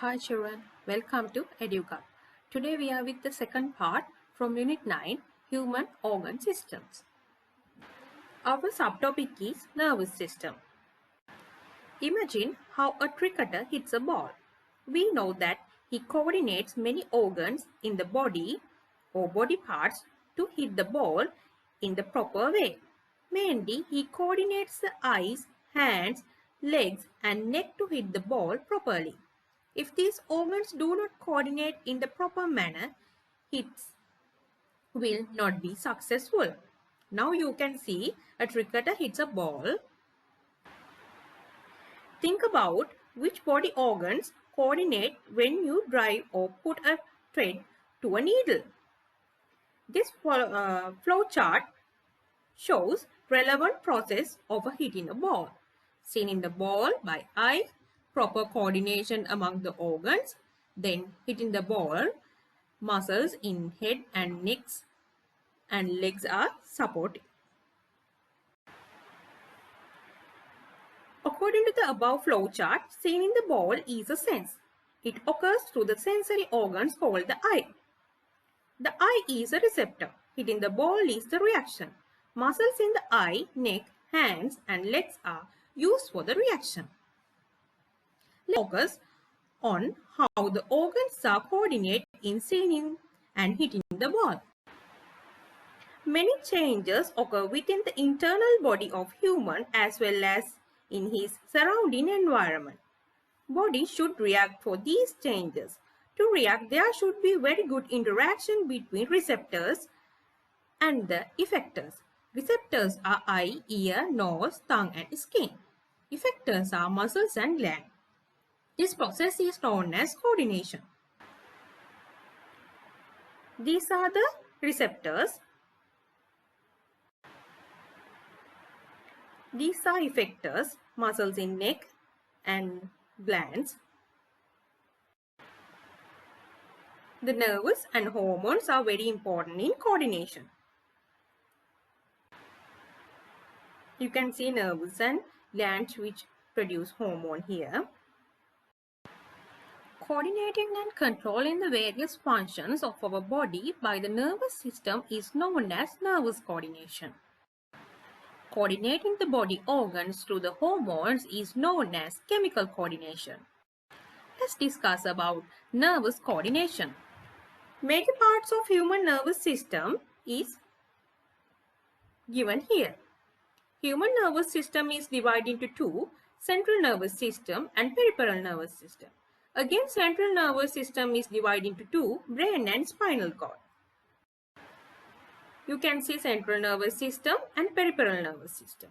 Hi children, welcome to EduCard. Today we are with the second part from Unit 9, Human Organ Systems. Our subtopic is Nervous System. Imagine how a cricketer hits a ball. We know that he coordinates many organs in the body or body parts to hit the ball in the proper way. Mainly, he coordinates the eyes, hands, legs and neck to hit the ball properly. If these organs do not coordinate in the proper manner, hits will not be successful. Now you can see a cricketer hits a ball. Think about which body organs coordinate when you drive or put a thread to a needle. This flow chart shows relevant process of hitting a ball. Seen in the ball by eye, proper coordination among the organs, then hitting the ball, muscles in head and necks and legs are supported. According to the above flow chart, seen in the ball is a sense. It occurs through the sensory organs called the eye. The eye is a receptor. Hitting the ball is the reaction. Muscles in the eye, neck, hands and legs are used for the reaction. Let's focus on how the organs are coordinated in seeing and hitting the ball. Many changes occur within the internal body of human as well as in his surrounding environment. Body should react for these changes. To react, there should be very good interaction between receptors and the effectors. Receptors are eye, ear, nose, tongue and skin. Effectors are muscles and gland. This process is known as coordination. These are the receptors. These are effectors, muscles in neck and glands. The nerves and hormones are very important in coordination. You can see nerves and glands which produce hormone here. Coordinating and controlling the various functions of our body by the nervous system is known as nervous coordination. Coordinating the body organs through the hormones is known as chemical coordination. Let's discuss about nervous coordination. Major parts of human nervous system is given here. Human nervous system is divided into two, central nervous system and peripheral nervous system. Again, central nervous system is divided into two, brain and spinal cord. You can see central nervous system and peripheral nervous system.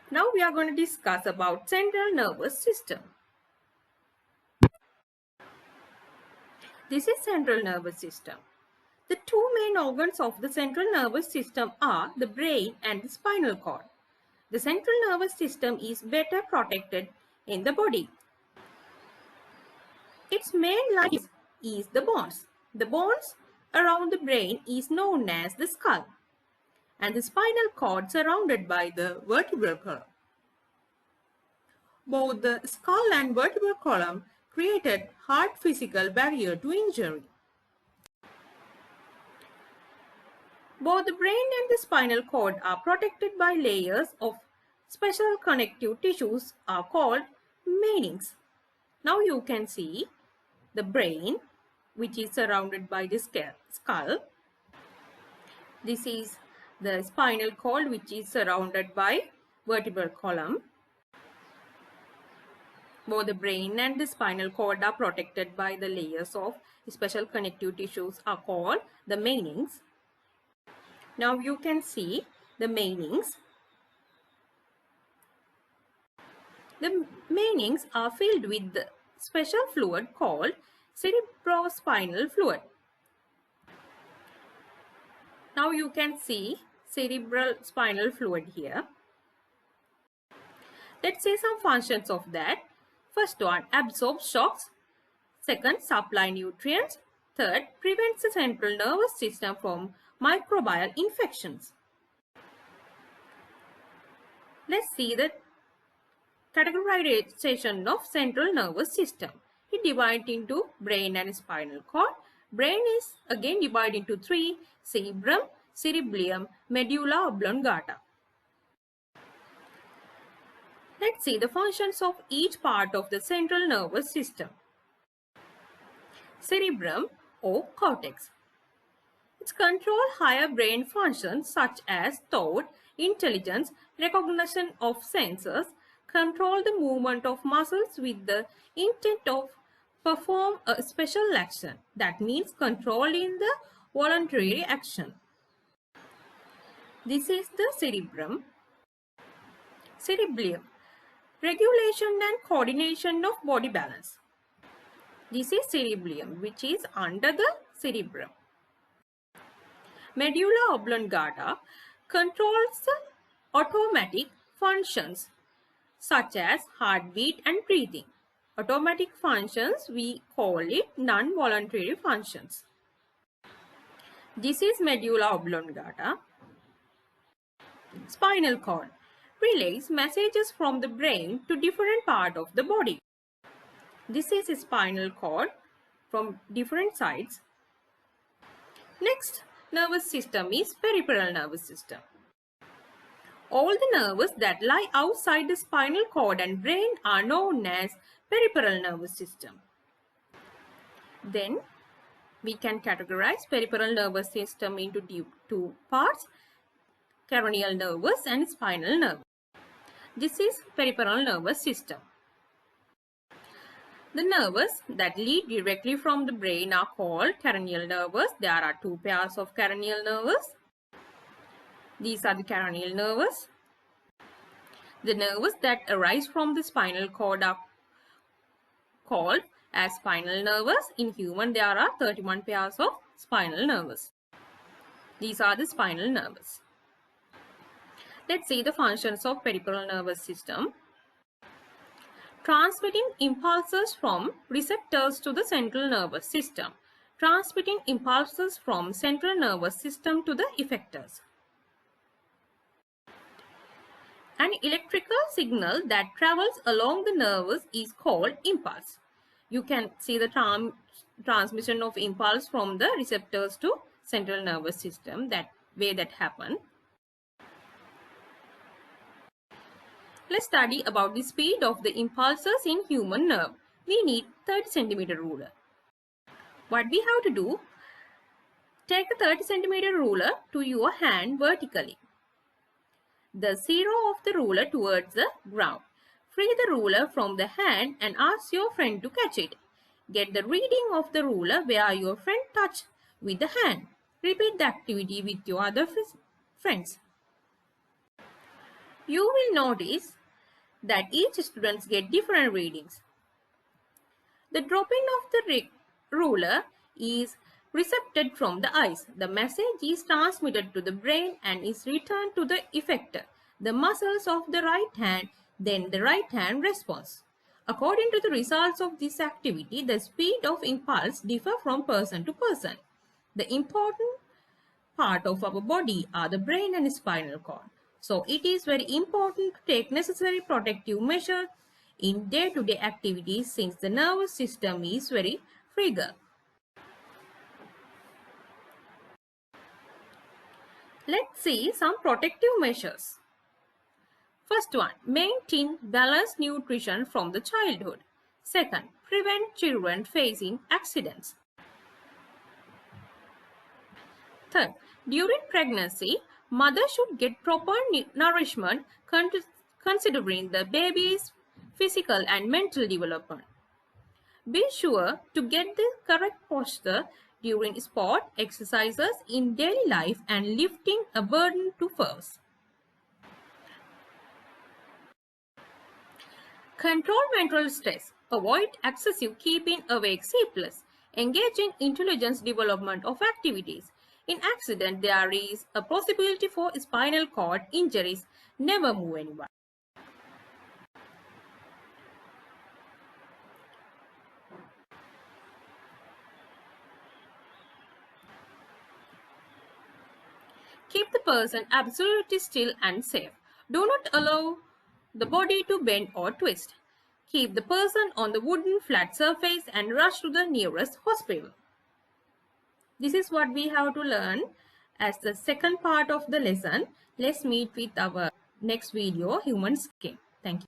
Now we are going to discuss about central nervous system. This is central nervous system. The two main organs of the central nervous system are the brain and the spinal cord. The central nervous system is better protected in the body. Its main line is the bones. The bones around the brain is known as the skull, and the spinal cord surrounded by the vertebral column. Both the skull and vertebral column created hard physical barrier to injury. Both the brain and the spinal cord are protected by layers of special connective tissues are called meninges. Now you can see the brain, which is surrounded by the skull. This is the spinal cord, which is surrounded by vertebral column. Both the brain and the spinal cord are protected by the layers of special connective tissues are called the meninges. Now you can see the meninges. The meninges are filled with the special fluid called cerebrospinal fluid. Now you can see cerebral spinal fluid here. Let's see some functions of that. First one, absorbs shocks. Second, supply nutrients. Third, prevents the central nervous system from microbial infections. Let's see the categorization of central nervous system. It divides into brain and spinal cord. Brain is again divided into three: cerebrum, cerebellum, medulla oblongata. Let's see the functions of each part of the central nervous system. Cerebrum or cortex. It controls higher brain functions such as thought, intelligence, recognition of senses, control the movement of muscles with the intent of perform a special action. That means controlling the voluntary action. This is the cerebrum. Cerebellum. Regulation and coordination of body balance. This is cerebellum, which is under the cerebrum. Medulla oblongata controls the automatic functions such as heartbeat and breathing. Automatic functions, we call it non-voluntary functions. This is medulla oblongata. Spinal cord relays messages from the brain to different parts of the body. This is a spinal cord from different sides. Next nervous system is peripheral nervous system. All the nerves that lie outside the spinal cord and brain are known as peripheral nervous system. Then we can categorize peripheral nervous system into two parts: cranial nervous and spinal nervous. This is peripheral nervous system. The nerves that lead directly from the brain are called cranial nerves. There are two pairs of cranial nerves. These are the cranial nerves. The nerves that arise from the spinal cord are called as spinal nerves. In human, there are 31 pairs of spinal nerves. These are the spinal nerves. Let's see the functions of peripheral nervous system. Transmitting impulses from receptors to the central nervous system. Transmitting impulses from central nervous system to the effectors. An electrical signal that travels along the nerves is called impulse. You can see the transmission of impulse from the receptors to central nervous system, that way that happen. Let's study about the speed of the impulses in human nerve. We need 30 cm ruler. What we have to do, take a 30 cm ruler to your hand vertically. The zero of the ruler towards the ground. Free the ruler from the hand and ask your friend to catch it. Get the reading of the ruler where your friend touched with the hand. Repeat the activity with your other friends. You will notice that each student gets different readings. The dropping of the ruler is recepted from the eyes. The message is transmitted to the brain and is returned to the effector, the muscles of the right hand, then the right hand responds. According to the results of this activity, the speed of impulse differs from person to person. The important part of our body are the brain and spinal cord. So it is very important to take necessary protective measures in day-to-day activities since the nervous system is very fragile. Let's see some protective measures. First one, maintain balanced nutrition from the childhood. Second, prevent children facing accidents. Third, during pregnancy, mother should get proper nourishment considering the baby's physical and mental development. Be sure to get the correct posture during sport exercises in daily life and lifting a burden to first. Control mental stress. Avoid excessive keeping awake sleepless. Engage in intelligence development of activities. In accident, there is a possibility for spinal cord injuries. Never move anyone. Keep the person absolutely still and safe. Do not allow the body to bend or twist. Keep the person on the wooden flat surface and rush to the nearest hospital. This is what we have to learn as the second part of the lesson. Let's meet with our next video, human skin. Thank you.